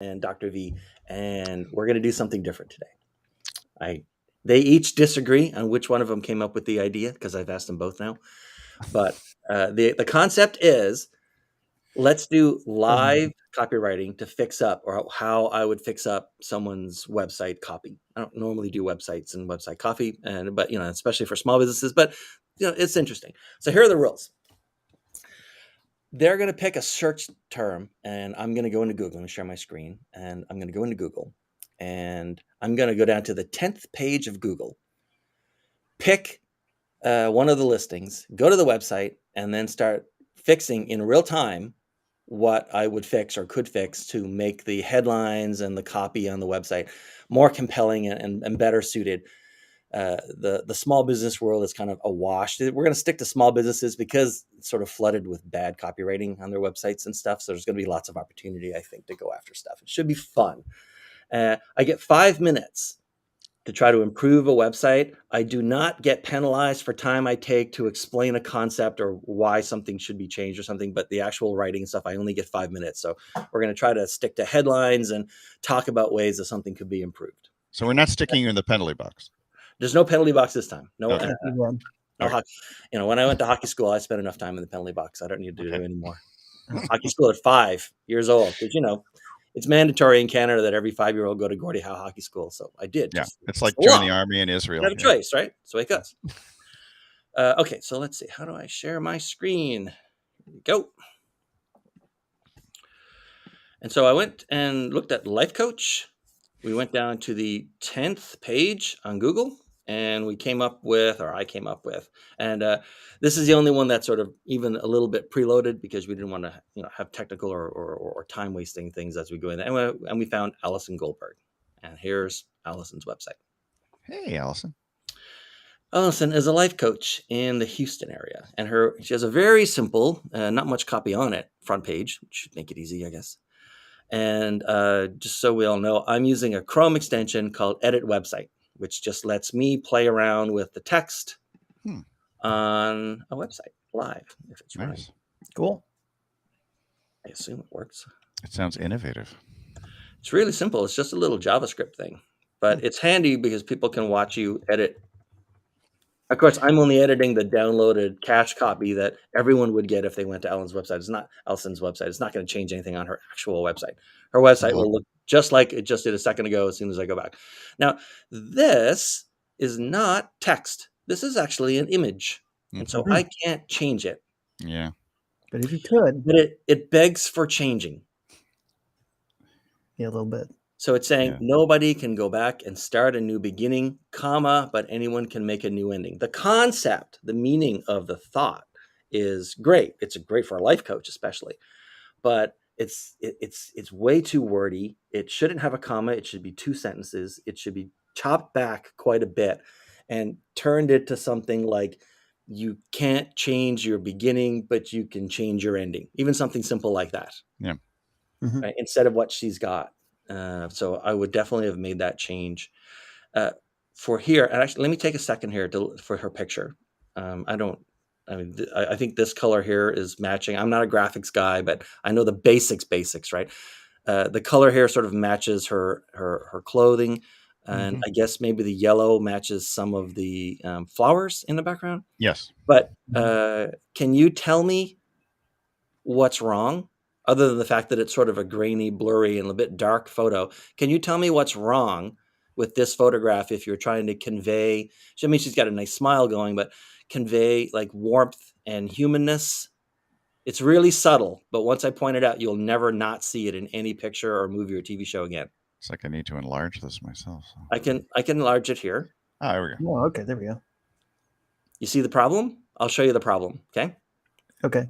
and Dr. V, and we're going to do something different today. They each disagree on which one of them came up with the idea because I've asked them both now. But the concept is let's do live copywriting to fix up, or how I would fix up someone's website copy. I don't normally do websites and website copy, but especially for small businesses. But it's interesting. So here are the rules. They're going to pick a search term, and I'm going to go into Google. I'm going to share my screen, and I'm going to go into Google, and I'm going to go down to the 10th page of Google, pick one of the listings, go to the website, and then start fixing in real time what I would fix or could fix to make the headlines and the copy on the website more compelling and better suited. The small business world is kind of awash. We're going to stick to small businesses because it's sort of flooded with bad copywriting on their websites and stuff. So there's going to be lots of opportunity, I think, to go after stuff. It should be fun. I get 5 minutes to try to improve a website. I do not get penalized for time I take to explain a concept or why something should be changed or something, but the actual writing stuff, I only get 5 minutes. So we're going to try to stick to headlines and talk about ways that something could be improved. So we're not sticking you in the penalty box. There's no penalty box this time. No, Okay. no hockey. When I went to hockey school, I spent enough time in the penalty box. I don't need to do it anymore. Hockey school at 5 years old, because it's mandatory in Canada that every 5-year-old go to Gordie Howe Hockey School. So I did. Yeah, it's like joining the army in Israel. You have a choice, right? So it goes. Okay, so let's see. How do I share my screen? Here we go. And so I went and looked at Life Coach. We went down to the 10th page on Google, and I came up with, and this is the only one that's sort of even a little bit preloaded because we didn't want to, have technical or time wasting things as we go in. And we found Allison Goldberg, and here's Allison's website. Hey, Allison. Allison is a life coach in the Houston area, and she has a very simple, not much copy on it, front page, which should make it easy, I guess. And just so we all know, I'm using a Chrome extension called Edit Website, which just lets me play around with the text on a website live if it's running. Cool. I assume it works. It sounds innovative. It's really simple. It's just a little JavaScript thing, but it's handy because people can watch you edit. Of course, I'm only editing the downloaded cache copy that everyone would get if they went to Allison's website. It's not Allison's website. It's not going to change anything on her actual website. Her website will look just like it just did a second ago as soon as I go back. Now, this is not text. This is actually an image. And so I can't change it. Yeah. But if you could. But it begs for changing. Yeah, a little bit. So it's saying nobody can go back and start a new beginning, but anyone can make a new ending. The concept, the meaning of the thought is great. It's great for a life coach, especially. But it's way too wordy. It shouldn't have a comma. It should be 2 sentences. It should be chopped back quite a bit and turned into something like you can't change your beginning, but you can change your ending. Even something simple like that. Yeah. Right? Instead of what she's got. So I would definitely have made that change for here. And actually, let me take a second here for her picture. I think this color here is matching. I'm not a graphics guy, but I know the basics, right? The color here sort of matches her clothing. And I guess maybe the yellow matches some of the flowers in the background. Yes. But can you tell me what's wrong? Other than the fact that it's sort of a grainy, blurry, and a bit dark photo, can you tell me what's wrong with this photograph if you're trying to convey? She's got a nice smile going, but convey like warmth and humanness. It's really subtle, but once I point it out, you'll never not see it in any picture or movie or TV show again. It's like I need to enlarge this myself. So. I can enlarge it here. Oh, there we go. Oh, okay, there we go. You see the problem? I'll show you the problem. Okay. Okay.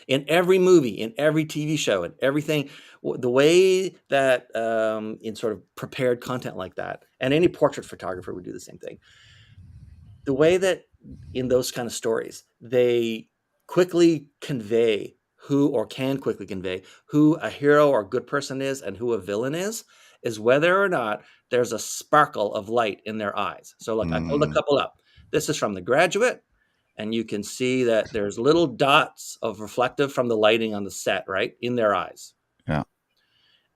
In every movie, in every TV show, and everything, the way that in sort of prepared content like that, and any portrait photographer would do the same thing. The way that in those kind of stories, they quickly convey who a hero or good person is and who a villain is whether or not there's a sparkle of light in their eyes. So look, I pulled a couple up. This is from The Graduate. And you can see that there's little dots of reflective from the lighting on the set, right, in their eyes. Yeah.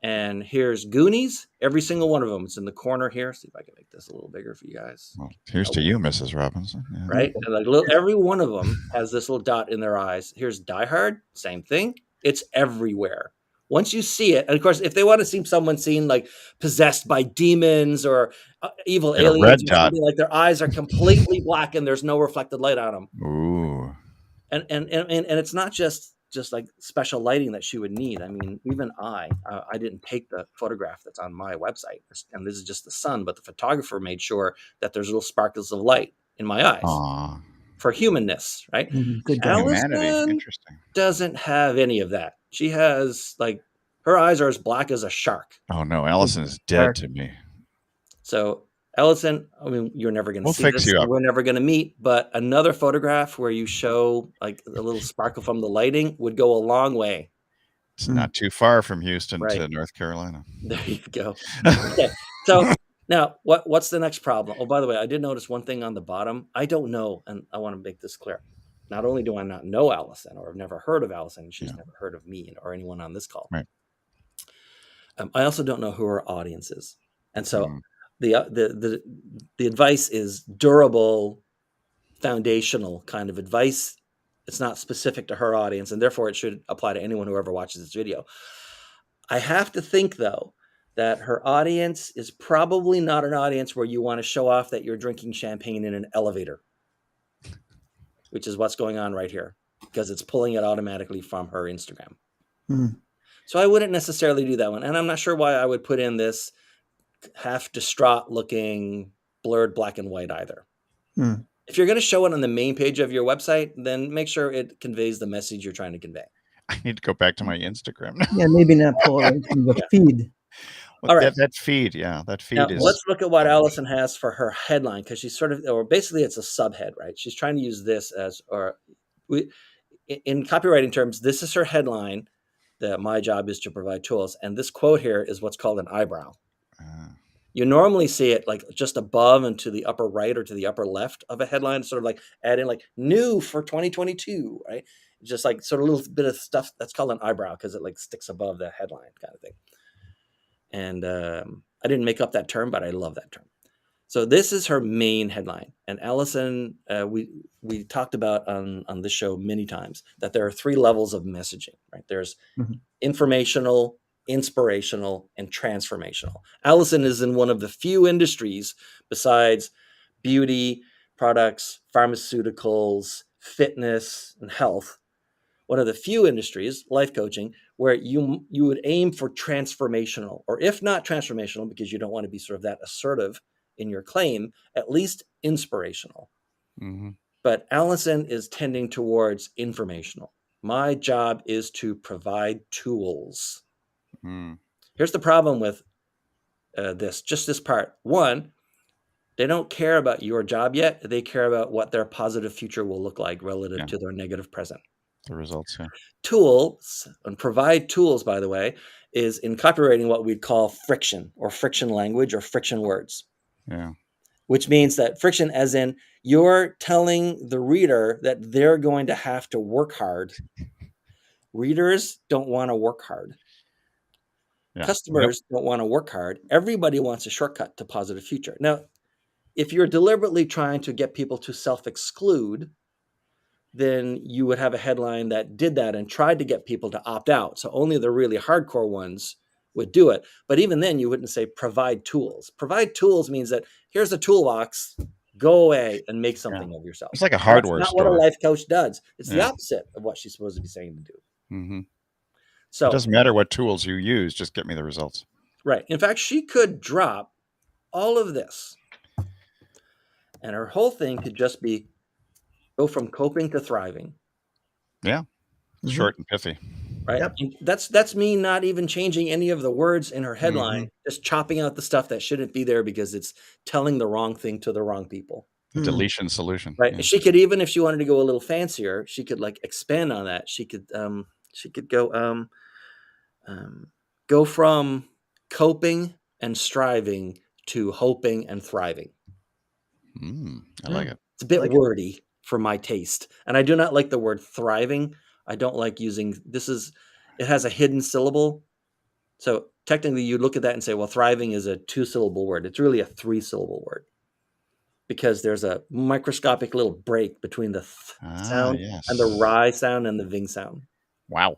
And here's Goonies, every single one of them. It's in the corner here. See if I can make this a little bigger for you guys. Well, here's to you, Mrs. Robinson. Yeah. Right? And like every one of them has this little dot in their eyes. Here's Die Hard, same thing. It's everywhere. Once you see it, and of course, if they want to see someone seen like possessed by demons or evil Get a aliens, red or dot. something, like their eyes are completely black and there's no reflected light on them. Ooh. And it's not just like special lighting that she would need. I mean, even I didn't take the photograph that's on my website, and this is just the sun, but the photographer made sure that there's little sparkles of light in my eyes. Aw. For humanness, right? Good job. Humanity. Allison Interesting. doesn't have any of that. She has like her eyes are as black as a shark. Oh no, Allison is dead to me. So Allison, I mean, you're never going to We'll see fix this. you up. We're never going to meet. But another photograph where you show like a little sparkle from the lighting would go a long way. It's not too far from Houston Right. to North Carolina. There you go. Okay. So now what's the next problem? Oh, by the way, I did notice one thing on the bottom. I don't know, and I want to make this clear. Not only do I not know Allison, or I've never heard of Allison, she's never heard of me or anyone on this call. Right. I also don't know who her audience is, and so the advice is durable, foundational kind of advice. It's not specific to her audience, and therefore it should apply to anyone who ever watches this video. I have to think, though, that her audience is probably not an audience where you want to show off that you're drinking champagne in an elevator, which is what's going on right here, because it's pulling it automatically from her Instagram. So I wouldn't necessarily do that one. And I'm not sure why I would put in this half distraught looking blurred black and white either. If you're going to show it on the main page of your website, then make sure it conveys the message you're trying to convey. I need to go back to my Instagram now. Yeah, maybe not pull it right from the feed. All right. That feed, that feed now, is. Let's look at what Allison has for her headline, because she's sort of, or basically it's a subhead, right? She's trying to use this as, in copywriting terms, this is her headline, that my job is to provide tools. And this quote here is what's called an eyebrow. You normally see it like just above and to the upper right or to the upper left of a headline, sort of like add in like new for 2022, right? Just like sort of a little bit of stuff that's called an eyebrow because it like sticks above the headline kind of thing. And I didn't make up that term, but I love that term. So this is her main headline. And Allison, we talked about on this show many times that there are 3 levels of messaging, right? There's informational, inspirational, and transformational. Allison is in one of the few industries besides beauty, products, pharmaceuticals, fitness, and health. One of the few industries, life coaching, where you would aim for transformational, or if not transformational, because you don't want to be sort of that assertive in your claim, at least inspirational. But Allison is tending towards informational. My job is to provide tools. Here's the problem with this part. 1, they don't care about your job yet. They care about what their positive future will look like relative to their negative present. The results, Tools, and provide tools, by the way, is in copywriting what we'd call friction or friction language or friction words. Which means that friction as in you're telling the reader that they're going to have to work hard. Readers don't want to work hard. Customers don't want to work hard. Everybody wants a shortcut to positive future. Now, if you're deliberately trying to get people to self-exclude, then you would have a headline that did that and tried to get people to opt out. So only the really hardcore ones would do it. But even then, you wouldn't say provide tools. Provide tools means that here's a toolbox, go away and make something of yourself. It's like a hardware That's not store. what a life coach does. It's the opposite of what she's supposed to be saying to do. So it doesn't matter what tools you use, just get me the results. Right. In fact, she could drop all of this. And her whole thing could just be go from coping to thriving. Short and pithy. Right. And that's me not even changing any of the words in her headline, just chopping out the stuff that shouldn't be there because it's telling the wrong thing to the wrong people. Deletion solution. Right. And she could, even if she wanted to go a little fancier, she could like expand on that. She could go from coping and striving to hoping and thriving. I like it. It's a bit wordy for my taste. And I do not like the word thriving. I don't like using, it has a hidden syllable. So technically, you look at that and say, well, thriving is a 2-syllable word. It's really a 3-syllable word because there's a microscopic little break between the sound yes. and the rye sound and the ving sound. Wow.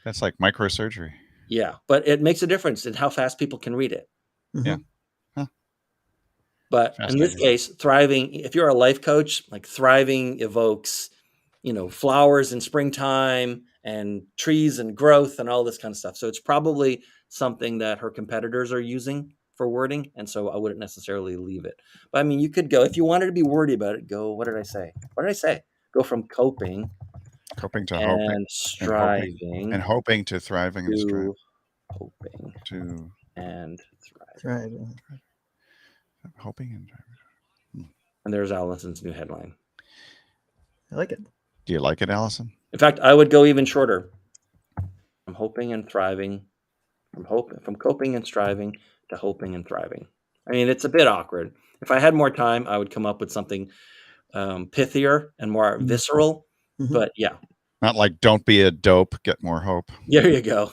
That's like microsurgery. Yeah, but it makes a difference in how fast people can read it. Yeah. But in this Fascinating. case, thriving, if you're a life coach, like thriving evokes, flowers in springtime and trees and growth and all this kind of stuff. So it's probably something that her competitors are using for wording. And so I wouldn't necessarily leave it. But I mean, you could go, if you wanted to be wordy about it, go, what did I say? What did I say? Go from coping to and hoping. striving And hoping to thriving and striving. to hoping To and thriving. Thriving. hoping and driving. And there's Allison's new headline. I like it. Do you like it, Allison? In fact, I would go even shorter. From hoping and thriving, from coping and striving to hoping and thriving. I mean, it's a bit awkward. If I had more time, I would come up with something pithier and more visceral. Mhm. But yeah, Not like don't be a dope, get more hope. there you go.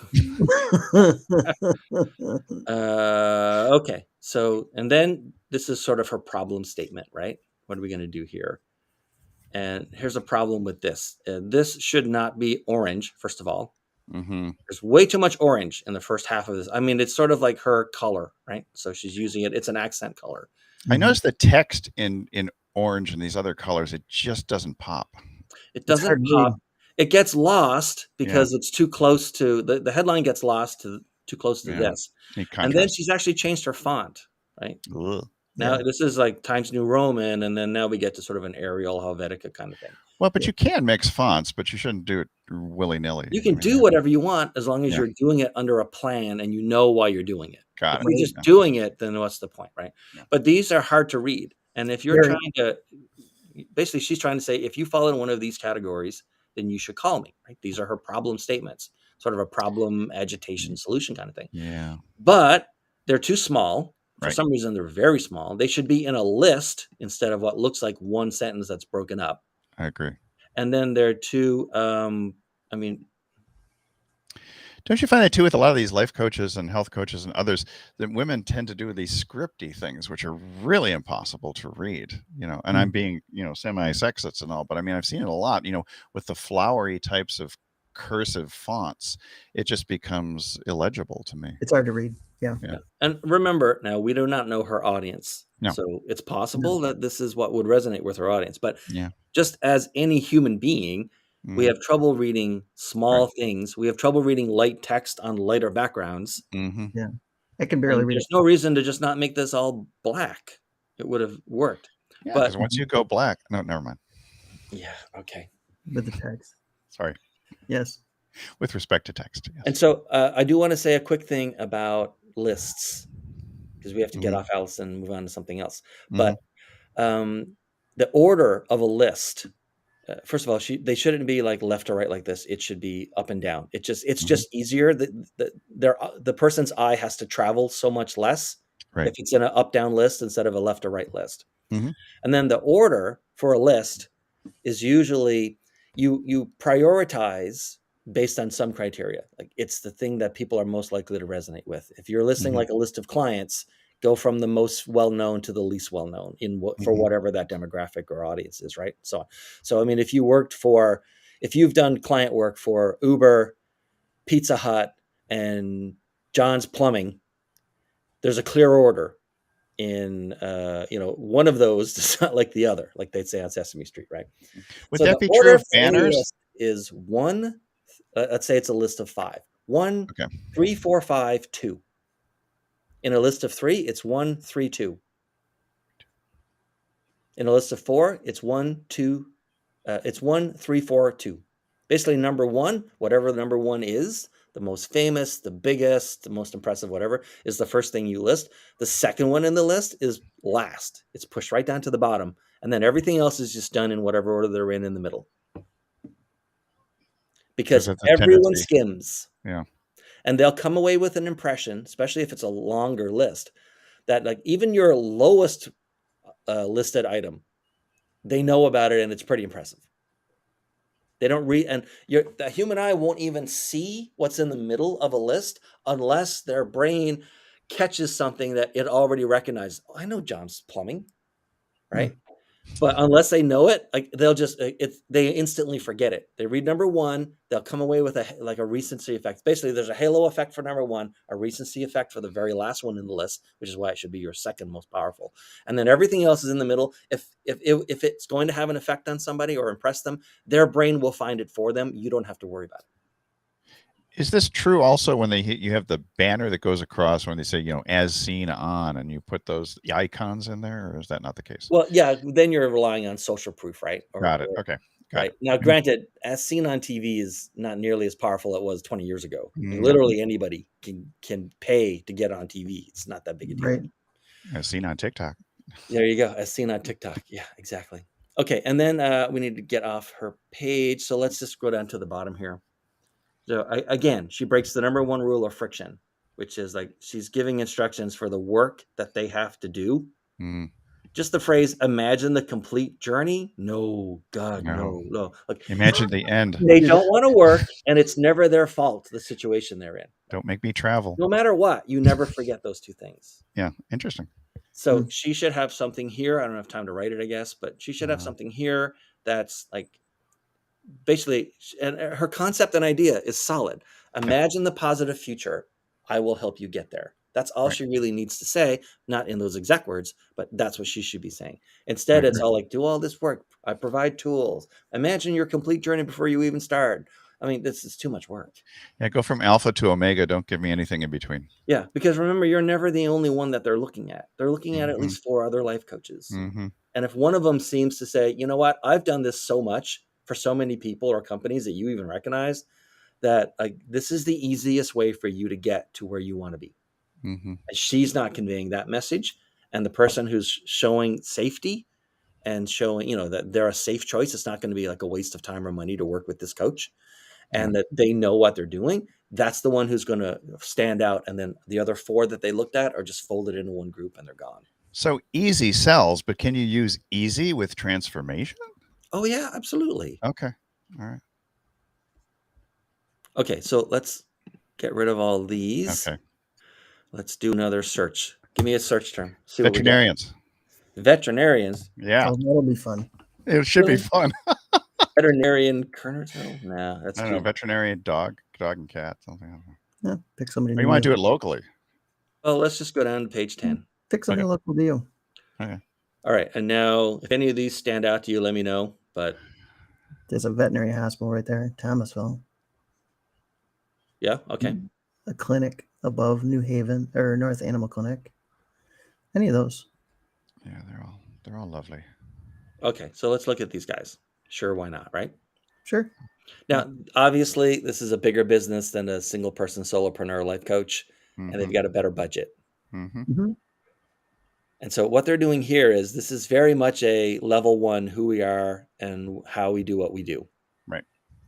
Okay. So, and then this is sort of her problem statement, right? What are we going to do here? And here's a problem with this. This should not be orange, first of all. Mm-hmm. There's way too much orange in the first half of this. I mean, it's sort of like her color, right? So she's using it. It's an accent color. I noticed the text in orange and these other colors, it just doesn't pop. It It's hard doesn't to pop. read. It gets lost because it's too close to the headline gets lost to too close to this. And then she's actually changed her font, right? Ugh. Now Yeah. this is like Times New Roman, and then now we get to sort of an Arial Helvetica kind of thing. Well, but you can mix fonts, but you shouldn't do it willy-nilly. You can do whatever you want as long as Yeah. you're doing it under a plan and you know why you're doing it. Got If it. you're just Yeah. doing it, then what's the point, right? Yeah. But these are hard to read. And if you're Very. trying to, basically she's trying to say, if you fall in one of these categories, then you should call me, right? These are her problem statements, sort of a problem, agitation, solution kind of thing. Yeah. But they're too small. For Right. some reason, they're very small. They should be in a list instead of what looks like one sentence that's broken up. I agree. And then they're too, I mean, Don't you find that too with a lot of these life coaches and health coaches and others that women tend to do these scripty things, which are really impossible to read, and I'm being, semi-sexist and all, but I mean, I've seen it a lot, with the flowery types of cursive fonts, it just becomes illegible to me. It's hard to read. Yeah. and remember, now we do not know her audience. No. So it's possible that this is what would resonate with her audience. But Yeah. just as any human being, we have trouble reading small things. We have trouble reading light text on lighter backgrounds. Mm-hmm. I can barely And read there's it. no reason to just not make this all black. It would have worked. Yeah, But because once you go black, no, never mind. yeah, okay. With the text. Sorry. Yes. With respect to text. Yes. And so I do want to say a quick thing about lists because we have to get off Allison and move on to something else. But the order of a list, first of all, they shouldn't be like left to right like this. It should be up and down. It's just easier. The person's eye has to travel so much less if it's in an up down list instead of a left to right list. Mhm. And then the order for a list is usually you prioritize based on some criteria. Like it's the thing that people are most likely to resonate with. If you're listing like a list of clients, go from the most well-known to the least well-known for whatever that demographic or audience is, right? So I mean, if you've done client work for Uber, Pizza Hut, and John's Plumbing, there's a clear order in, one of those is not like the other, like they'd say on Sesame Street, right? Would So that the be true order of for any banners? list is 1, let's say it's a list of 5. 1, Okay. 3, 4, 5, 2. In a list of 3, it's 1, 3, 2. In a list of 4, it's 1, 2. It's 1, 3, 4, 2. Basically, number 1, whatever number 1 is, the most famous, the biggest, the most impressive, whatever, is the first thing you list. The second one in the list is last. It's pushed right down to the bottom. And then everything else is just done in whatever order they're in the middle. Because that's a everyone tendency. skims. Yeah. And they'll come away with an impression, especially if it's a longer list, that like even your lowest listed item, they know about it and it's pretty impressive. They don't read, and the human eye won't even see what's in the middle of a list unless their brain catches something that it already recognizes. Oh, I know John's plumbing, right? But unless they know it, like they'll just they instantly forget it. They read number one, they'll come away with a recency effect. Basically, there's a halo effect for number one, a recency effect for the very last one in the list, which is why it should be your second most powerful. And then everything else is in the middle. If it's going to have an effect on somebody or impress them, their brain will find it for them. You don't have to worry about it. Is this true also when you have the banner that goes across when they say, as seen on, and you put those icons in there, or is that not the case? Well, yeah, then you're relying on social proof, right? Got it. Okay. Got Right. it. Now, granted, as seen on TV is not nearly as powerful as it was 20 years ago. Mm. Literally anybody can pay to get on TV. It's not that big a deal. Right. As seen on TikTok. There you go. As seen on TikTok. Yeah, exactly. Okay. And then we need to get off her page. So let's just go down to the bottom here. So again, she breaks the number one rule of friction, which is like she's giving instructions for the work that they have to do. Mm. Just the phrase, imagine the complete journey. No, God, no. Like, imagine the end. They don't want to work, and it's never their fault, the situation they're in. Don't make me travel. No matter what, you never forget those two things. Yeah, interesting. So she should have something here. I don't have time to write it, I guess, but she should have something here that's like basically, and her concept and idea is solid. Imagine the positive future. I will help you get there. That's all she really needs to say, not in those exact words, but that's what she should be saying. Instead, it's all like, do all this work. I provide tools. Imagine your complete journey before you even start. I mean, this is too much work. Yeah, go from alpha to omega. Don't give me anything in between. Yeah, because remember, you're never the only one that they're looking at. They're looking at least 4 other life coaches. Mm-hmm. And if one of them seems to say, you know what, I've done this so much for so many people or companies that you even recognize, that like this is the easiest way for you to get to where you want to be. Mm-hmm. She's not conveying that message, and the person who's showing safety and showing, that they're a safe choice, it's not going to be like a waste of time or money to work with this coach, and that they know what they're doing. That's the one who's going to stand out, and then the other 4 that they looked at are just folded into one group and they're gone. So easy sells, but can you use easy with transformation? Oh yeah, absolutely. Okay. All right. Okay, so let's get rid of all these. Okay. Let's do another search. Give me a search term. See veterinarians. Veterinarians. Yeah. Oh, that'll be fun. It should be fun. Veterinarian Kernersville? No, that's I don't know. Veterinarian dog and cat, something. I don't know. Yeah, pick somebody. Or you want to do it locally? Oh, let's just go down to page 10. Pick something local to you. Okay. All right. And now, if any of these stand out to you, let me know. But there's a veterinary hospital right there in Thomasville. Yeah. Okay. A clinic above New Haven or North Animal Clinic. Any of those. Yeah, they're all lovely. Okay. So let's look at these guys. Sure. Why not? Right. Sure. Now, obviously, this is a bigger business than a single person solopreneur life coach, and they've got a better budget. Mm-hmm. Mm-hmm. And so what they're doing here is this is very much a level 1, who we are and how we do what we do. Right.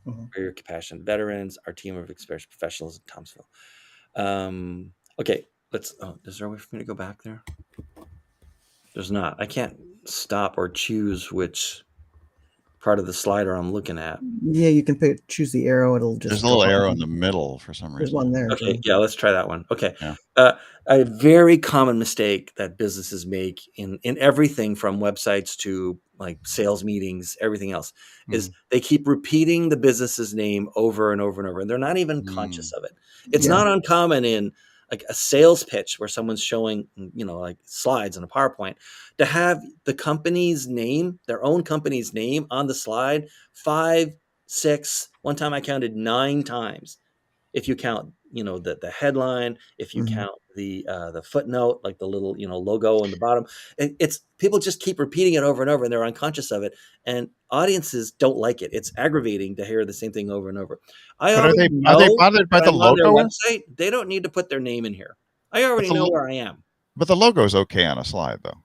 Mm-hmm. For your compassionate veterans, our team of experienced professionals in Thomasville. Okay, is there a way for me to go back there? There's not. I can't stop or choose which part of the slider I'm looking at. Yeah, you can choose the arrow. It'll just. There's a little arrow in the middle for some reason. There's one there. Okay, yeah, let's try that one. Okay. Yeah. A very common mistake that businesses make in everything from websites to like sales meetings, everything else, is they keep repeating the business's name over and over and over, and they're not even conscious of it. It's not uncommon in like a sales pitch where someone's showing, like slides in a PowerPoint, to have the company's name, their own company's name on the slide 5, 6, one time I counted 9 times. If you count, the headline, if you count the footnote, like the little, logo on the bottom, it's people just keep repeating it over and over and they're unconscious of it. And audiences don't like it. It's aggravating to hear the same thing over and over. Are they bothered by the logo? On their website, they don't need to put their name in here. I already know where I am. But the logo's okay on a slide though.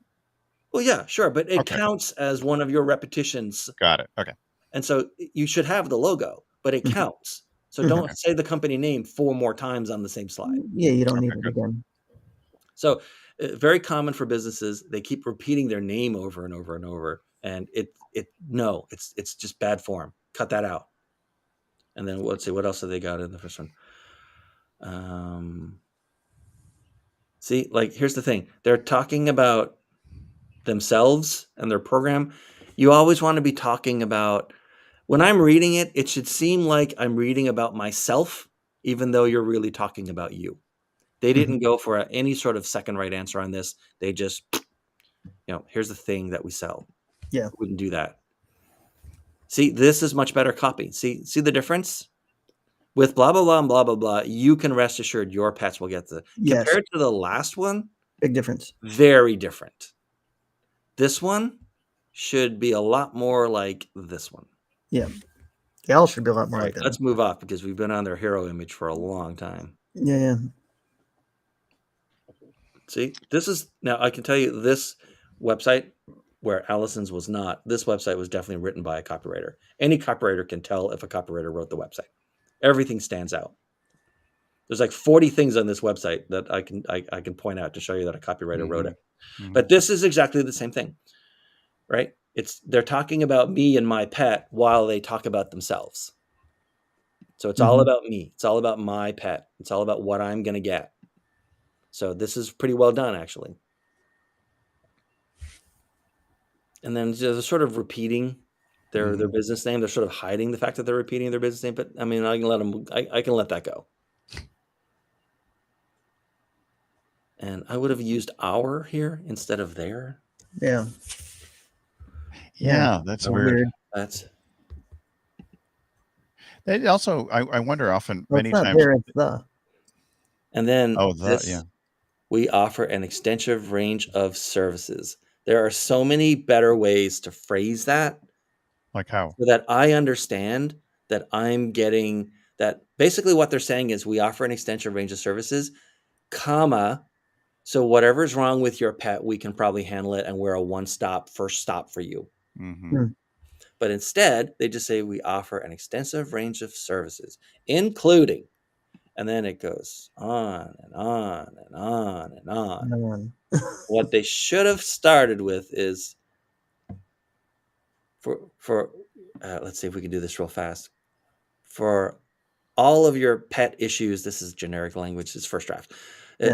Well, yeah, sure. But it counts as one of your repetitions. Got it. Okay. And so you should have the logo, but it counts. So don't say the company name 4 more times on the same slide. Yeah, you don't need it again. So very common for businesses. They keep repeating their name over and over and over. And it's just bad form. Cut that out. And then let's see, what else have they got in the first one? See, like, here's the thing. They're talking about themselves and their program. You always want to be talking about, when I'm reading it, it should seem like I'm reading about myself, even though you're really talking about you. They didn't go for any sort of second right answer on this. They just, here's the thing that we sell. Yeah. Wouldn't do that. See, this is much better copy. See the difference? With blah, blah, blah, and blah, blah, blah, you can rest assured your pets will get Yes. Compared to the last one, Big difference. very different. This one should be a lot more like this one. Yeah. They all should be a lot more All like right, that. let's move off because we've been on their hero image for a long time. Yeah. See, now I can tell you this website where Allison's was not. This website was definitely written by a copywriter. Any copywriter can tell if a copywriter wrote the website. Everything stands out. There's like 40 things on this website that I can point out to show you that a copywriter wrote it. But this is exactly the same thing, right? They're talking about me and my pet while they talk about themselves. So it's all about me. It's all about my pet. It's all about what I'm going to get. So this is pretty well done, actually. And then they're sort of repeating their business name. They're sort of hiding the fact that they're repeating their business name. But I mean, I can let that go. And I would have used our here instead of their. Yeah. Yeah, that's weird. They also, I wonder often, many it's not times. there, it's the. And then Oh, we offer an extensive range of services. There are so many better ways to phrase that. Like how? So that I understand that I'm getting that. Basically what they're saying is we offer an extensive range of services, comma, so whatever's wrong with your pet, we can probably handle it, and we're a first stop for you. But instead, they just say we offer an extensive range of services, including, and then it goes on and on and on and on. What they should have started with is for let's see if we can do this real fast. For all of your pet issues, this is generic language, this is first draft.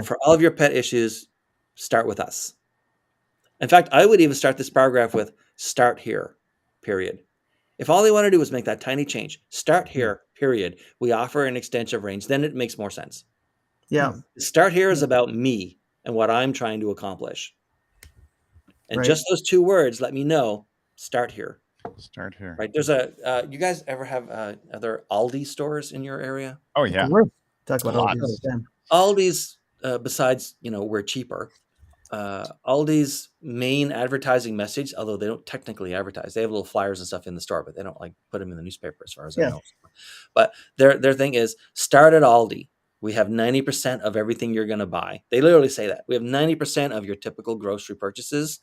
For all of your pet issues, start with us. In fact, I would even start this paragraph with start here, period. If all they want to do is make that tiny change, start here, period. We offer an extensive range, then it makes more sense. Yeah. Start here is about me and what I'm trying to accomplish. And just those two words let me know, start here. Start here. Right. There's you guys ever have other Aldi stores in your area? Oh, yeah. Talk about Aldi all the time. Aldi's, besides, we're cheaper. Aldi's main advertising message, although they don't technically advertise, they have little flyers and stuff in the store, but they don't put them in the newspaper as far as I know. But their thing is start at Aldi. We have 90% of everything you're going to buy. They literally say that. We have 90% of your typical grocery purchases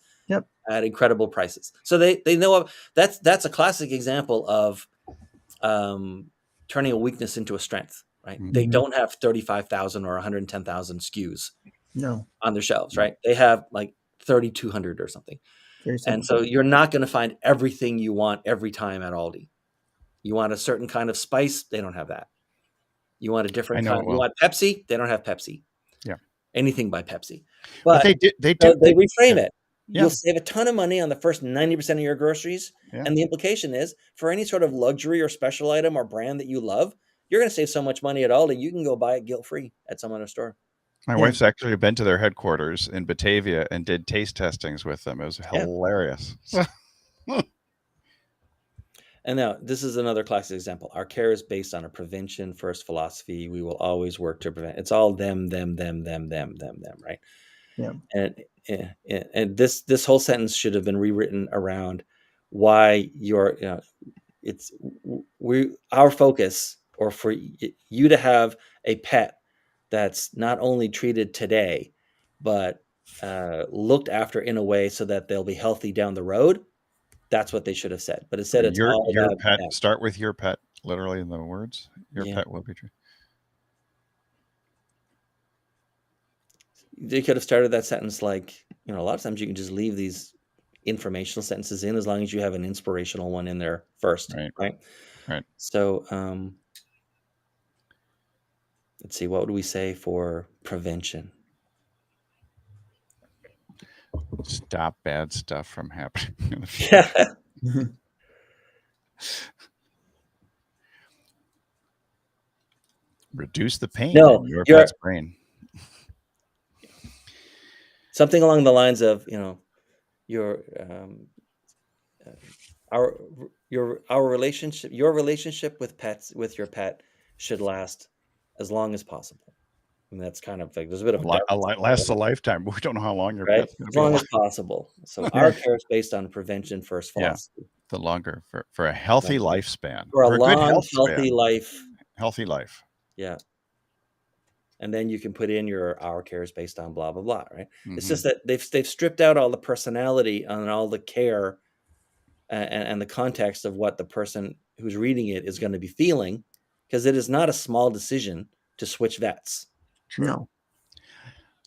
at incredible prices. So they know that's a classic example of turning a weakness into a strength, right? They don't have 35,000 or 110,000 SKUs on their shelves, right? They have like 3,200 or something. And so you're not going to find everything you want every time at Aldi. You want a certain kind of spice, they don't have that. You want a different kind. You want Pepsi, they don't have Pepsi. Yeah. Anything by Pepsi. But they reframe it. You'll save a ton of money on the first 90% of your groceries. And the implication is for any sort of luxury or special item or brand that you love, you're going to save so much money at Aldi, you can go buy it guilt-free at some other store. My wife's actually been to their headquarters in Batavia and did taste testings with them. It was hilarious. And now this is another classic example. Our care is based on a prevention first philosophy. We will always work to prevent. It's all them, right? Yeah. And this whole sentence should have been rewritten around why our focus, or for you to have a pet that's not only treated today, but looked after in a way so that they'll be healthy down the road. That's what they should have said. But instead, it's your about pet. Start with your pet, literally in the words. Your pet will be true. They could have started that sentence like, a lot of times you can just leave these informational sentences in as long as you have an inspirational one in there first. Right. So Let's see, what would we say for prevention? Stop bad stuff from happening in the future. Yeah. Reduce the pain No, in your you're pet's brain. something along the lines of, your our relationship, your relationship with your pet should last as long as possible. And that's kind of like there's a bit of a darkness, Lasts a lifetime, but we don't know how long your right? pet's going As to be long alive. as possible. So our care is based on prevention first Yeah. philosophy. The longer for a healthy lifespan, For a good long, health healthy span, life. healthy life. Yeah. And then you can put in our care is based on blah blah blah, right? It's Mhm. just that they've stripped out all the personality and all the care and the context of what the person who's reading it is going to be feeling, because it is not a small decision to switch vets. No.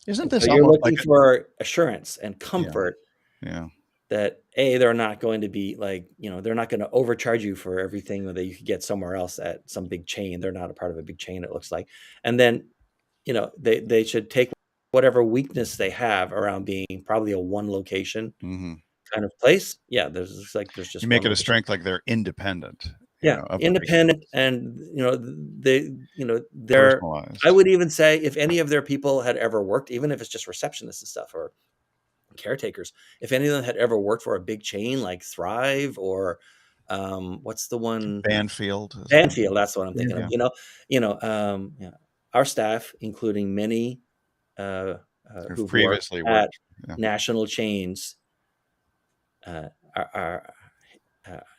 Isn't And this so you're almost looking like for assurance and comfort yeah. that they're not going to be like, they're not going to overcharge you for everything that you could get somewhere else at some big chain. They're not a part of a big chain, it looks like. And then, they should take whatever weakness they have around being probably a one location Mhm. kind of place. Yeah, there's just You make one it a location. strength like they're independent. Yeah, Of the big independent, and they're. personalized. I would even say if any of their people had ever worked, even if it's just receptionists and stuff or caretakers, if any of them had ever worked for a big chain like Thrive or what's the one? Banfield. Banfield. That's what I'm thinking Yeah. of. Our staff, including many who've previously worked at worked. Yeah. national chains, are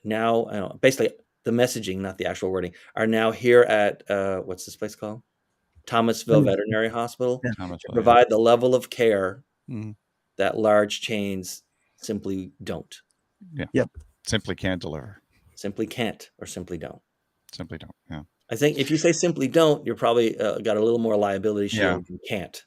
now basically the messaging, not the actual wording, are now here at what's this place called? Thomasville Veterinary Hospital, Yeah. to provide the level of care Mhm. that large chains simply don't. Yeah. Yep. Simply can't deliver. Simply can't or simply don't. Simply don't. Yeah. I think if you say simply don't, you're probably got a little more liability shield than can't.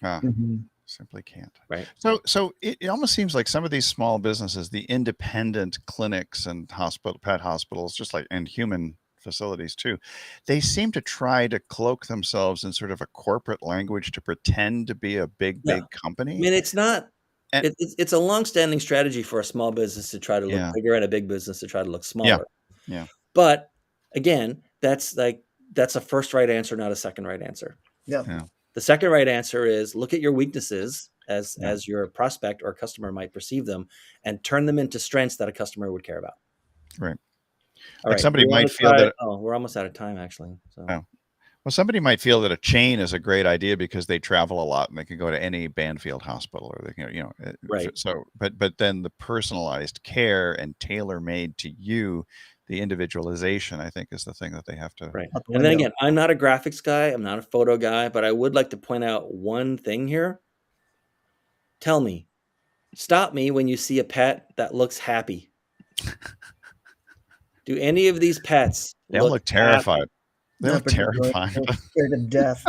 Mhm. Simply can't. Right. So it almost seems like some of these small businesses, the independent clinics and pet hospitals, just like and human facilities too, they seem to try to cloak themselves in sort of a corporate language to pretend to be a big company. I mean, it's not. And- It's a long-standing strategy for a small business to try to look Yeah. bigger and a big business to try to look smaller. Yeah. But again, that's a first right answer, not a second right answer. Yep. Yeah. The second right answer is look at your weaknesses as your prospect or customer might perceive them, and turn them into strengths that a customer would care about. Right. All Like right. somebody we wanna might feel try- that- Oh, we're almost out of time, actually. So Oh. Well, somebody might feel that a chain is a great idea because they travel a lot and they can go to any Banfield hospital or they can, Right. So, but then the personalized care and tailor-made to you, the individualization, I think, is the thing that they have to. Right. Out the And then window. again, I'm not a graphics guy. I'm not a photo guy, but I would like to point out one thing here. Tell me, stop me when you see a pet that looks happy. Do any of these pets They all look terrified. happy? They Not look particularly. terrified. They're scared to death.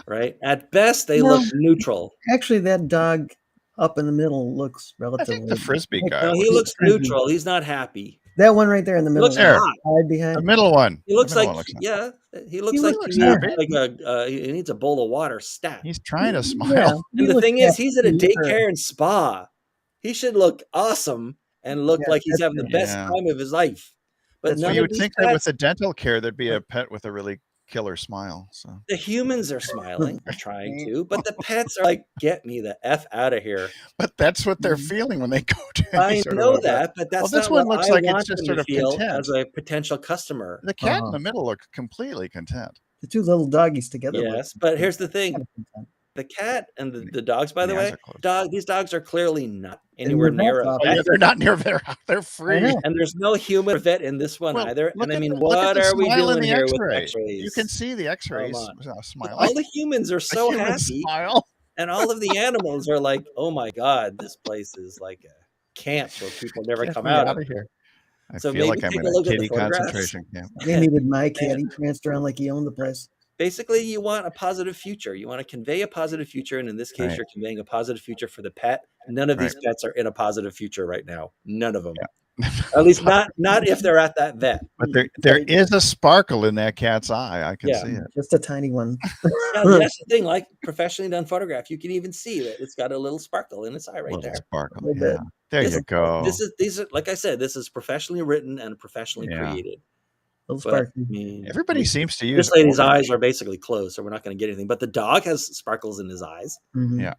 Right? At best, they No. look neutral. Actually, that dog up in the middle looks I relatively. think the frisbee guy. No, he He's looks crazy. neutral. He's not happy. That one right there in the middle. looks There. hot. Hide The behind. middle one. He looks The middle like one looks nice. he looks He like looks he needs happy. he needs a bowl of water stat. He's trying to Yeah, smile. he And the looks thing is, happy. he's at a Sure. daycare and spa. He should look awesome and look Yeah, like he's that's having the true. best Yeah. time of his life. But That's none Well, true. you of would these think that with pets, the dental care, there'd be a pet with a really killer smile. So the humans are smiling, or trying to, but the pets are like, "Get me the f out of here." but that's what they're Mhm. feeling when they go to any I sort know of a vet. that, but that's this not one what looks I like it's want just them sort to of feel content. as a potential customer. The cat Uh-huh. in the middle looked completely content. The two little doggies together. look Yes, but here's the thing: kind of content. the cat and the dogs, by And the the eyes way, are closed. these dogs are clearly not And anywhere the near vet's a off. Oh yeah, vet. they're not near there. They're free. know. And there's no human vet in this one Well, either. look And I at mean, the- look at what the are we smile in doing the here with X-ray. X-rays? You can see the X-rays on. smiling. All the humans are so human happy, smile. and all of the animals are like, "Oh my god, this place is like a camp where people never Get come me out out of." of here. I So feel maybe like I'm take in a a look at the kitty photographs. concentration camp. They needed my cat. And- He pranced around like he owned the place. Basically, you want a positive future. You want to convey a positive future, and in this case, Right. you're conveying a positive future for the pet. None of these pets are in a positive future right now. None of them. Yeah. At least not if they're at that vet. But there is a sparkle in that cat's eye. I can Yeah. see it. Just a tiny one. Yeah, that's the thing. Like professionally done photograph, you can even see that it's got a little sparkle in its eye right Little there. sparkle. Little Yeah. bit. There This you is- go. These are, like I said, this is professionally written and professionally Yeah. created. Little But I sparkly. mean, Everybody seems to use this lady's orange. eyes are basically closed, so we're not going to get anything. But the dog has sparkles in his eyes, Mhm. Yeah.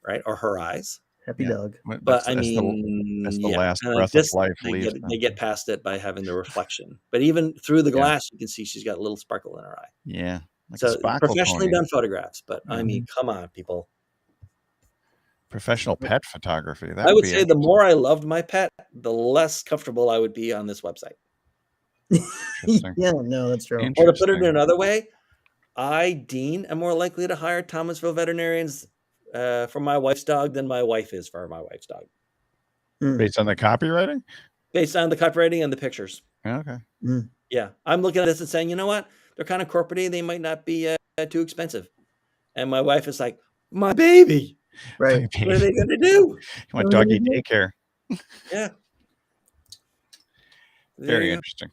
right, or her eyes. Happy Yeah. dog. But That's I the- mean, that's the yeah, last and breath this, of life they leaves. they get past it by having the reflection. But even through the Yeah. glass, you can see she's got a little sparkle in her eye. Yeah. Like a So sparkle professionally pony. done photographs. But I Yeah. mean, come on, people. Professional pet photography. That I would be say the more I loved my pet, the less comfortable I would be on this website. Interesting. Yeah, no, that's true. Or to put it Interesting. another way, I, Dean, am more likely to hire Thomasville veterinarians for my wife's dog than my wife is for my wife's dog, Based on the copywriting? based on the copywriting and the pictures. Okay. Yeah, I'm looking at this and saying, you know what? They're kind of corporate-y. They might not be too expensive. And my wife is like, my baby. Right. What are they going to do? You want doggy daycare? Yeah. Very Yeah. interesting.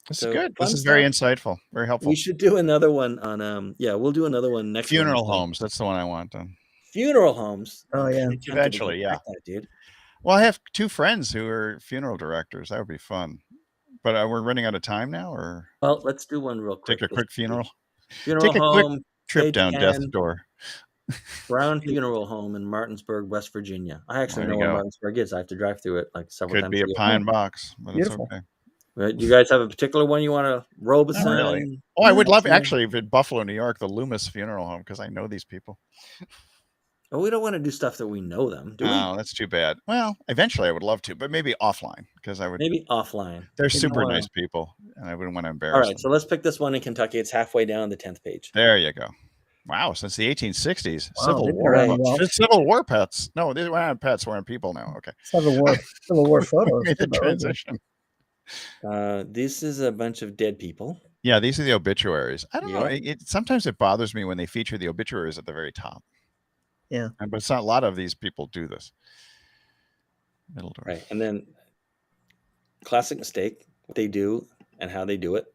This So, is good. fun This is very stuff. insightful. Very helpful. We should do another one on we'll do another one next Funeral Wednesday. homes. That's the one I want done. Funeral homes. Oh, I'm yeah. kinda tempted to Eventually, get yeah. back that, dude. Well, I have 2 friends who are funeral directors. That would be fun. But we're running out of time now, or Well, let's do one real quick. take a quick funeral Funeral take a quick home, trip page down 10, death's door. Brown Funeral Home in Martinsburg, West Virginia. I actually There know you where go. Martinsburg is. I have to drive through it like several Could times. be a year. pine box, but Beautiful. it's okay. Right? You guys have a particular one you want to Robeson? Not really. Oh, I would Yeah, love sure. actually if in Buffalo, New York, the Loomis Funeral Home, because I know these people. Oh, we don't want to do stuff that we know them, do we? Oh, that's too bad. Well, eventually I would love to, but maybe offline because I would. Maybe offline. They're Maybe super more. nice people, and I wouldn't want to embarrass All right, them. so let's pick this one in Kentucky. It's halfway down the 10th page. There you go. Wow, since the 1860s, Wow, Civil they've been War. around well. Civil War pets. No, these we're not pets. We're on people now. Okay, Civil War photos. made the too, though. transition. This is a bunch of dead people. Yeah, these are the obituaries. I don't know. Yeah. Sometimes it bothers me when they feature the obituaries at the very top. Yeah. But it's not a lot of these people do this. Middle door. Right. And then classic mistake, what they do and how they do it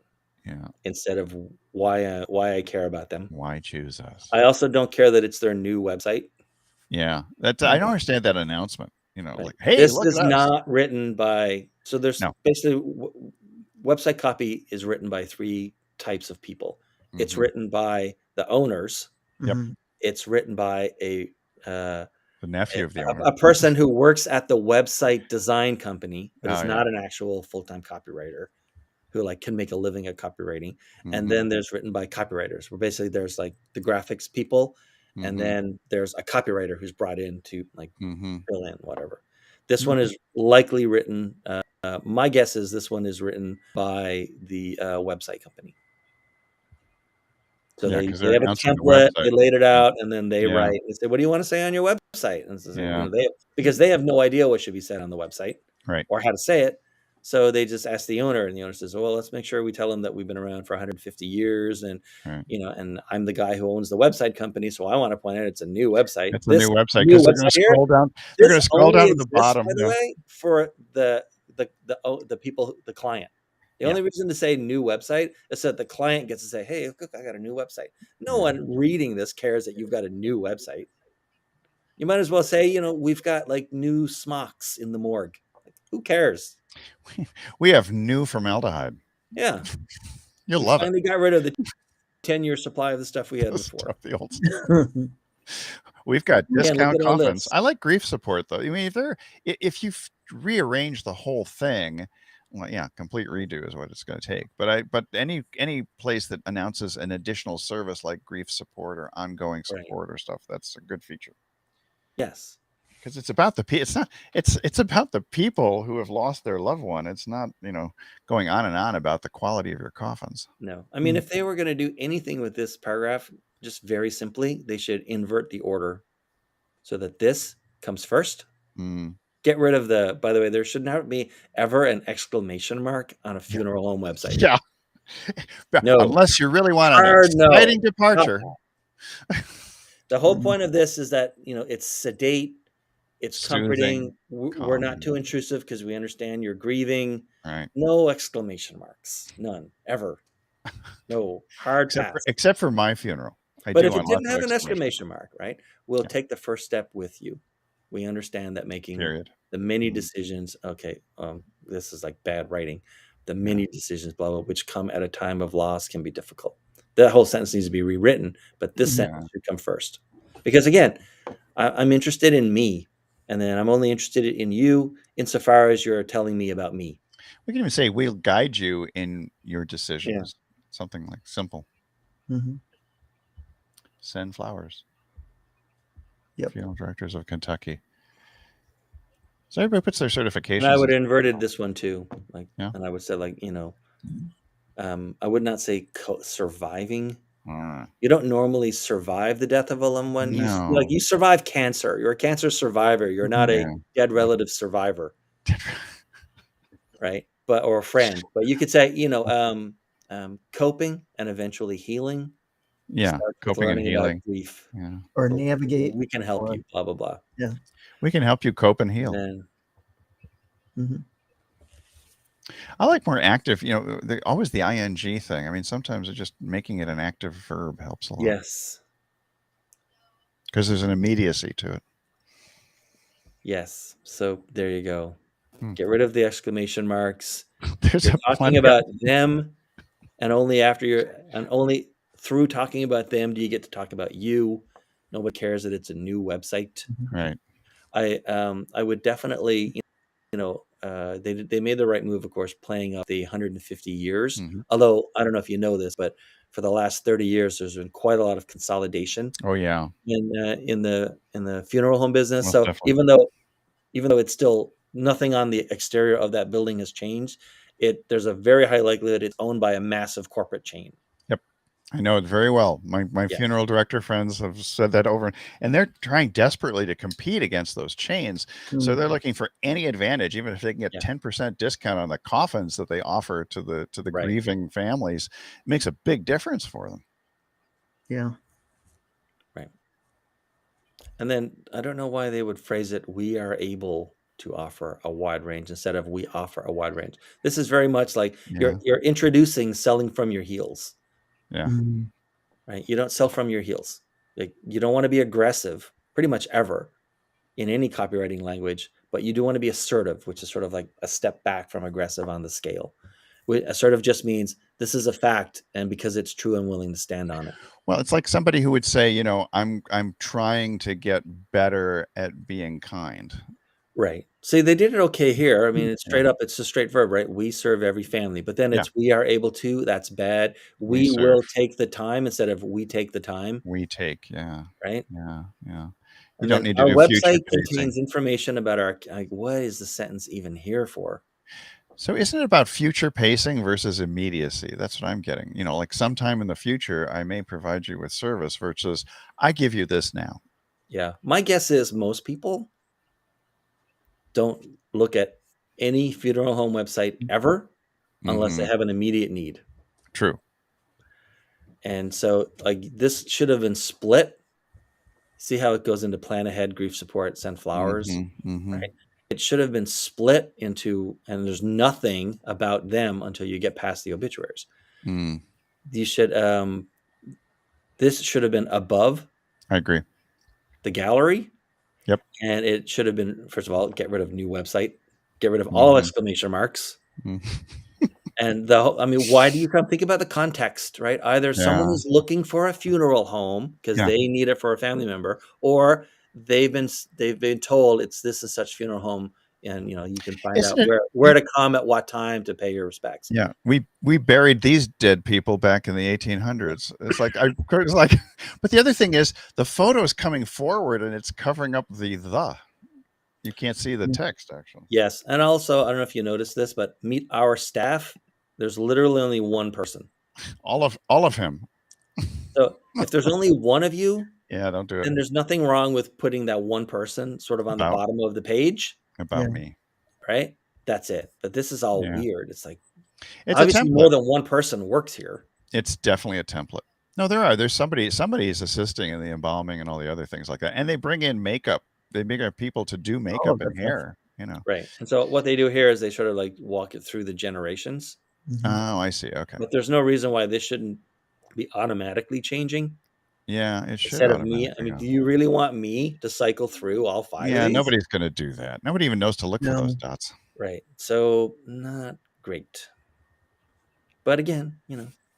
Yeah. instead of why I care about them. Why choose us? I also don't care that it's their new website. Yeah. That's I don't understand that announcement. You know, Right. like, hey, This look is at us. not written by. So there's No. basically website copy is written by 3 types of people. It's Mhm. written by the owners. Yep. Mhm. It's written by a the nephew of the owner. a person who works at the website design company, but is Oh, yeah. not an actual full-time copywriter who like can make a living at copywriting. Mhm. And then there's written by copywriters, where basically there's like the graphics people, Mhm. and then there's a copywriter who's brought in to like Mhm. fill in whatever. This one is likely written. My guess is this one is written by the website company. So Yeah, they 'cause they're have a announcing the template, website. they laid it out, and then they Yeah. write and say, "What do you want to say on your website?" And so, Yeah. because they have no idea what should be said on the website, Right. or how to say it. So they just ask the owner, and the owner says, "Well, let's make sure we tell them that we've been around for 150 years, and Right. and I'm the guy who owns the website company, so I want to point out it's a new website. It's a new website new because they're going website to here, scroll down. They're going to this scroll down only to the exists, bottom. by the Yeah. way, for the people, the client. The Yeah. only reason to say new website is so that the client gets to say, "Hey, look, I got a new website." No Yeah. one reading this cares that you've got a new website. You might as well say, we've got like new smocks in the morgue. Like, who cares? We have new formaldehyde. Yeah, You'll we love it. finally got rid of the 10-year supply of the stuff we had The before. stuff, the old stuff. We've got Man, look discount at all coffins. this. I like grief support though. I mean, if you rearrange the whole thing, well, yeah, complete redo is what it's going to take. But any place that announces an additional service like grief support or ongoing Right. support or stuff, that's a good feature Yes. because it's about the it's about the people who have lost their loved one. It's not going on and on about the quality of your coffins. No. I mean, if they were going to do anything with this paragraph, just very simply, they should invert the order so that this comes first. Mm. Get rid of by the way, there should not be ever an exclamation mark on a funeral home website. Yeah. No. Unless you really want an Hard no. It's Soothing, comforting. We're not calming. too intrusive because we understand you're grieving. Right. No exclamation marks. None. Ever. No. Hard pass. Except for my funeral. I But do if it want lots didn't of have an exclamation. exclamation mark, right, we'll Yeah. take the first step with you. We understand that making Period. the many Mhm. decisions, this is like bad writing, the many decisions, blah, blah, which come at a time of loss can be difficult. That whole sentence needs to be rewritten, but this Yeah. sentence should come first. Because again, I'm interested in me, and then I'm only interested in you insofar as you're telling me about me. We can even say we'll guide you in your decisions. Something like simple. Mhm. Send flowers. Yep. Funeral Directors of Kentucky. So everybody puts their certifications. And I would as- have inverted this one too. Like, Yeah. and I would say, like, I would not say surviving. You don't normally survive the death of a loved one. No. You survive cancer. You're a cancer survivor. You're not a Yeah. dead relative survivor, right? Or a friend. But you could say, coping and eventually healing. Yeah. Starts with Coping and learning about healing. grief. Yeah. Or So navigate. we can help or- you. Blah blah blah. Yeah. We can help you cope and heal. And Mhm. I like more active, always the ing thing. I mean, sometimes just making it an active verb helps a lot. yes, Because there's an immediacy to it. yes. So there you go. Hmm. Get rid of the exclamation marks. There's You're a talking plenty about them, and only through talking about them do you get to talk about you. Nobody cares that it's a new website. Right. I would definitely, they made the right move, of course, playing up the 150 years. Mhm. Although I don't know if you know this, but for the last 30 years, there's been quite a lot of consolidation Oh yeah. in the funeral home business. Most So definitely. even though it's still nothing on the exterior of that building has changed, there's a very high likelihood it's owned by a massive corporate chain. I know it very well. My Yeah. funeral director friends have said that over, and they're trying desperately to compete against those chains. So they're looking for any advantage, even if they can get Yeah. 10% discount on the coffins that they offer to the Right. grieving families. It makes a big difference for them. Yeah. And then I don't know why they would phrase it, we are able to offer a wide range instead of we offer a wide range. This is very much like Yeah. you're introducing selling from your heels, Yeah. Mhm. right? You don't sell from your heels. Like, you don't want to be aggressive pretty much ever in any copywriting language, but you do want to be assertive, which is sort of like a step back from aggressive on the scale. Assertive just means this is a fact, and because it's true, I'm willing to stand on it. Well, it's like somebody who would say, I'm trying to get better at being kind. Right. See, they did it okay here. I mean, it's straight Yeah. up, it's a straight verb, right? We serve every family. But then Yeah. it's we are able to, that's bad. We We will serve. take the time instead of we take the time, We take. Yeah. right? Yeah. Yeah. You And don't then need to our do future website pacing. contains information about what is the sentence even here for? So isn't it about future pacing versus immediacy? That's what I'm getting. Like sometime in the future, I may provide you with service versus I give you this now. Yeah. My guess is most people don't look at any funeral home website ever unless they Mhm. have an immediate need. True. And so, like, this should have been split. See how it goes into plan ahead, grief support, send flowers, Mhm. right? It should have been split into, and there's nothing about them until you get past the obituaries. Mm, You should, this should have been above I agree. the gallery. Yep. And it should have been, first of all, get rid of new website, get rid of all Mhm. exclamation marks. Mm. And why do you come? Think about the context, right? Either someone Yeah. is looking for a funeral home because Yeah. they need it for a family member, or they've been told this is such funeral home, and you can find Isn't out it- where to come at what time to pay your respects. Yeah, we buried these dead people back in the 1800s. It's like but the other thing is the photo is coming forward and it's covering up the. You can't see the text actually. Yes, and also I don't know if you noticed this, but meet our staff. There's literally only one person. All of him. So if there's only one of you, Yeah, don't do it. then there's nothing wrong with putting that one person sort of on the About- bottom of the page, About Yeah. me. right? That's it. But this is all Yeah. weird. It's like, It's a obviously template. more than one person works here. It's definitely a template. No, there's somebody is assisting in the embalming and all the other things like that. And they bring in makeup people to do All makeup of that and stuff. hair. You know. Right. And so what they do here is they sort of like walk it through the generations. Mhm. Oh, I see. Okay. But there's no reason why this shouldn't be automatically changing Yeah, it should instead of me. I automatically mean, go. do you really want me to cycle through all 5 of Yeah, these? nobody's going to do that. Nobody even knows to look for those No. dots. Right. So not great. But again,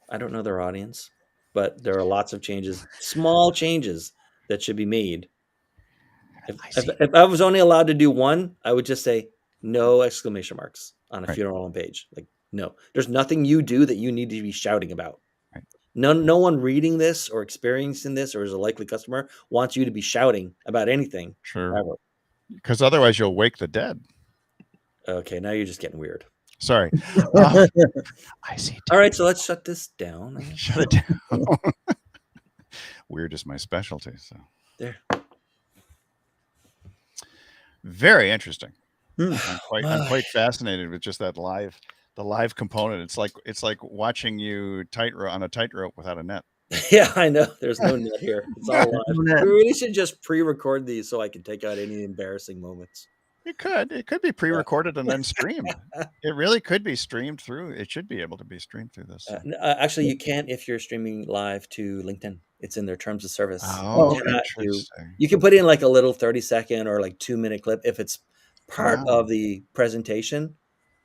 I don't know their audience, but there are lots of changes, small changes that should be made. If I was only allowed to do one, I would just say no exclamation marks on a Right. funeral home page. Like, no, there's nothing you do that you need to be shouting about. Right. No one reading this or experiencing this or is a likely customer wants you to be shouting about anything Sure. ever. Because otherwise you'll wake the dead. Okay, now you're just getting weird. Sorry. I see. All right, so let's shut this down. Shut it down. Weird is my specialty. So There. very interesting. Hmm. I'm quite fascinated with just that the live component. It's like watching you on a tightrope without a net. Yeah, I know. There's no net here. It's all live. No net. We really should just pre-record these so I can take out any embarrassing moments. It could be pre-recorded and then streamed. It really could be streamed through. It should be able to be streamed through this. Actually, you can't if you're streaming live to LinkedIn. It's in their terms of service. Oh, You cannot do- interesting. You can put in like a little 30-second or like 2-minute clip if it's part Wow. of the presentation.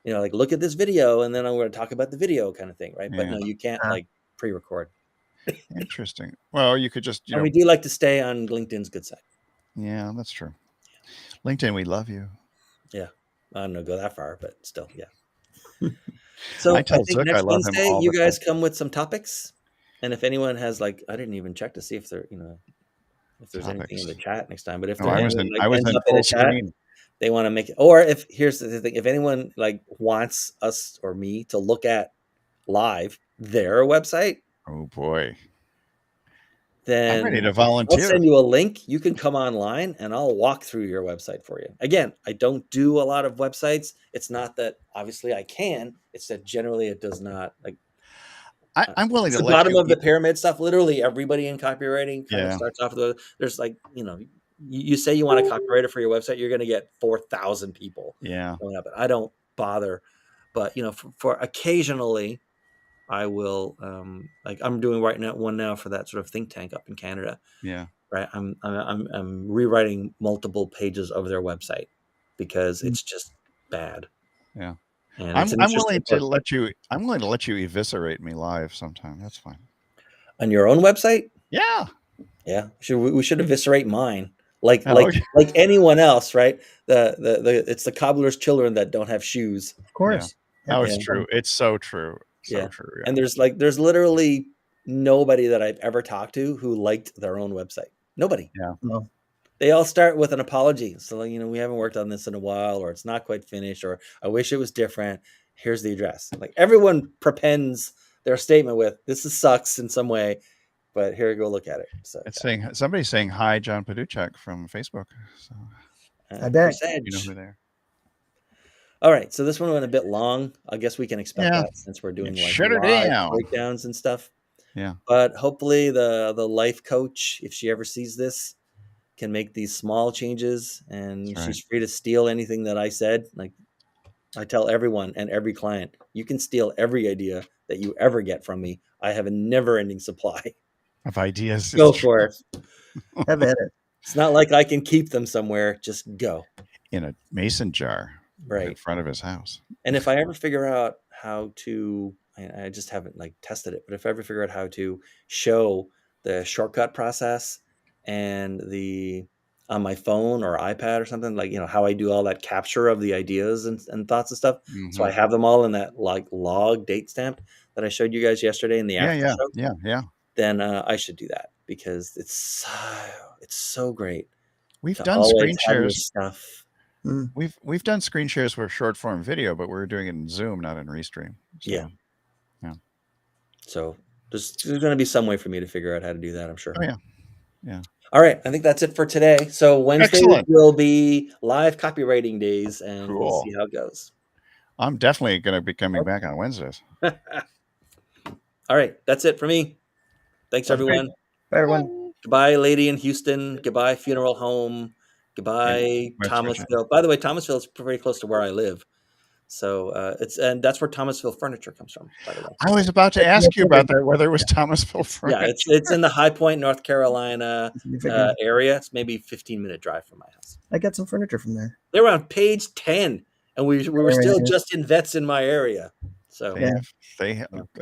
Like look at this video and then I'm going to talk about the video kind of thing, right? But Yeah. no, you can't like pre-record. Interesting. Well, you could just, And we do like to stay on LinkedIn's good side. Yeah, that's true. LinkedIn, we love you. I don't know, go that far, but still, yeah. So I tell think Zook I next love him Wednesday, all you the guys come with some topics, and if anyone has I didn't even check to see if there, if there's anything in the chat next time. But if No, there's I was anyone, in ends up in full a chat, screen. they want to make it. Or here's the thing: if anyone wants us or me to look at live their website, Oh boy. then I'm ready to I'll volunteer. send you a link. You can come online and I'll walk through your website for you. Again, I don't do a lot of websites. It's not that obviously I can. It's that generally it does not. I'm willing It's to the let bottom you of the pyramid stuff. Literally everybody in copywriting kind of Yeah. starts off with there's you say you want a copywriter for your website, you're going to get 4,000 people. Yeah. Going up. I don't bother, but for occasionally I will I'm doing one now for that sort of think tank up in Canada. Yeah. Right. I'm rewriting multiple pages of their website because it's just bad. Yeah. And I'm willing to let you eviscerate me live sometime. That's fine. On your own website? Yeah. Yeah. We should eviscerate mine. Like okay. like anyone else, right? It's the cobbler's children that don't have shoes. Of course. That was true. It's so true. So true. Yeah. And there's literally nobody that I've ever talked to who liked their own website. Nobody. Yeah. No. They all start with an apology. So, we haven't worked on this in a while, or it's not quite finished, or I wish it was different. Here's the address. Like everyone prepends their statement with this sucks in some way, but here, go look at it. So it's saying somebody's saying hi, John Paduchak from Facebook. So I bet. you know who they are. All right. So this one went a bit long. I guess we can expect that since we're doing Shut it live down. breakdowns and stuff. Yeah. But hopefully the life coach, if she ever sees this, can make these small changes, and she's free to steal anything that I said. Like I tell everyone and every client, you can steal every idea that you ever get from me. I have a never-ending supply of ideas. Go for it. Have at it. It's not like I can keep them somewhere. Just go. In a mason jar right in front of his house. And if I ever figure out how to, I just haven't tested it, but if I ever figure out how to show the shortcut process and on my phone or iPad or something, how I do all that capture of the ideas and thoughts and stuff. Mm-hmm. So I have them all in that log date stamp that I showed you guys yesterday in the after show. Yeah. Then I should do that because it's so great. We've done screen shares stuff. We've done screen shares for short form video, but we're doing it in Zoom, not in Restream. So, yeah. So there's going to be some way for me to figure out how to do that, I'm sure. Oh, yeah. All right. I think that's it for today. So Wednesday will be live copywriting days, and we'll see how it goes. I'm definitely going to be coming back on Wednesdays. All right. That's it for me. Thanks, everyone. Bye, everyone. Goodbye, lady in Houston. Goodbye, funeral home. Goodbye, West Thomasville. By the way, Thomasville is pretty close to where I live. So and that's where Thomasville furniture comes from, by the way. I was about to ask you about that, whether it was Thomasville Yeah, furniture. it's in the High Point, North Carolina You figure, area. It's maybe a 15-minute drive from my house. I got some furniture from there. They were on page 10, and we were Very still nice. just in vets in my area. So They Yeah. have, they have,